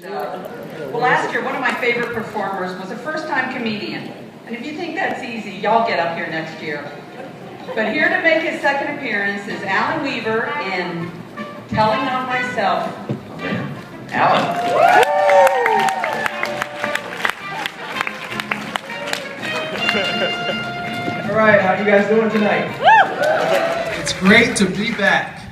Well, last year, one of my favorite performers was a first-time comedian. And if you think that's easy, y'all get up here next year. But here to make his second appearance is Alan Weaver in Telling on Myself. Alan. All right, how you guys doing tonight? It's great to be back.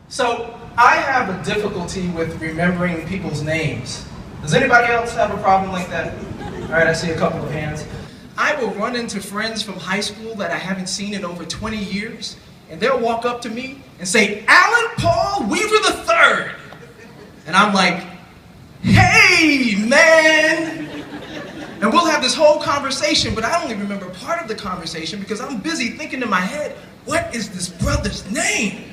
So, I have a difficulty with remembering people's names. Does anybody else have a problem like that? All right, I see a couple of hands. I will run into friends from high school that I haven't seen in over 20 years, and they'll walk up to me and say, Alan Paul Weaver III. And I'm like, hey, man. And we'll have this whole conversation, but I only remember part of the conversation because I'm busy thinking in my head, what is this brother's name?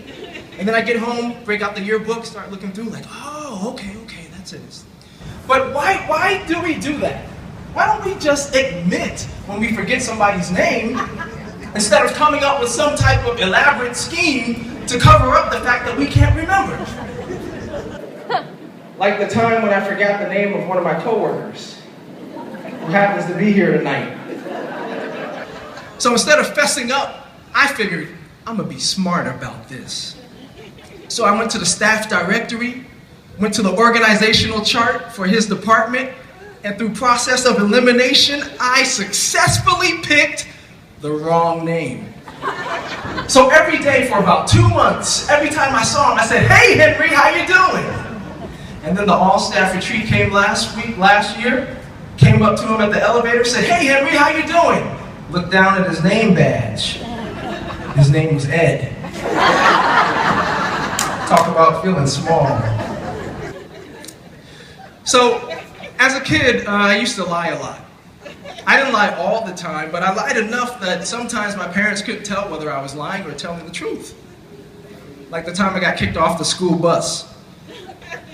And then I get home, break out the yearbook, start looking through like, oh, okay, that's it. But why do we do that? Why don't we just admit when we forget somebody's name instead of coming up with some type of elaborate scheme to cover up the fact that we can't remember? Like the time when I forgot the name of one of my coworkers who happens to be here tonight. So instead of fessing up, I figured I'm gonna be smart about this. So I went to the staff directory, went to the organizational chart for his department, and through process of elimination, I successfully picked the wrong name. So every day for about 2 months, every time I saw him, I said, hey Henry, how you doing? And then the all-staff retreat came last year, came up to him at the elevator, said, hey Henry, how you doing? Looked down at his name badge. His name was Ed. Talk about feeling small. So, as a kid, I used to lie a lot. I didn't lie all the time, but I lied enough that sometimes my parents couldn't tell whether I was lying or telling the truth. Like the time I got kicked off the school bus.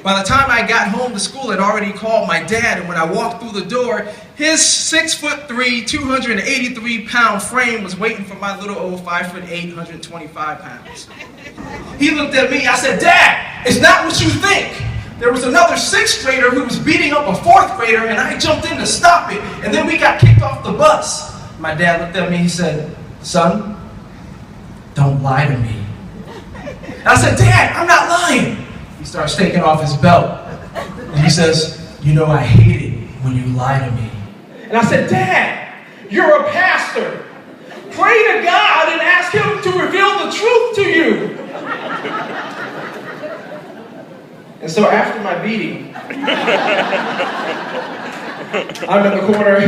By the time I got home, the school had already called my dad, and when I walked through the door, his 6'3", 283-pound frame was waiting for my little old 5'8", 125 pounds. He looked at me, I said, Dad, it's not what you think. There was another 6th grader who was beating up a 4th grader, and I jumped in to stop it, and then we got kicked off the bus. My dad looked at me, he said, son, don't lie to me. And I said, Dad, I'm not lying. He starts taking off his belt, and he says, you know I hate it when you lie to me. And I said, Dad, you're a pastor. Pray to God and ask him to reveal the truth to you. And so after my beating, I'm in the corner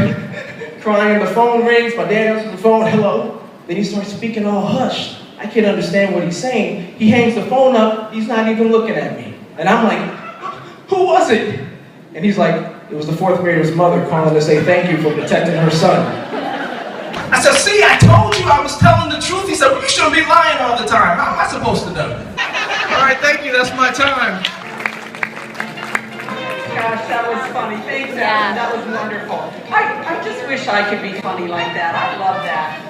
crying, the phone rings, my dad answers the phone, hello. Then he starts speaking all hushed. I can't understand what he's saying. He hangs the phone up, he's not even looking at me. And I'm like, who was it? And he's like, it was the 4th grader's mother calling to say thank you for protecting her son. I said, see, I told you I was telling the truth. He said, well, you shouldn't be lying all the time. How am I supposed to know? All right, thank you, that's my time. Gosh, that was funny. Thanks, Alan. That was wonderful. I just wish I could be funny like that. I love that.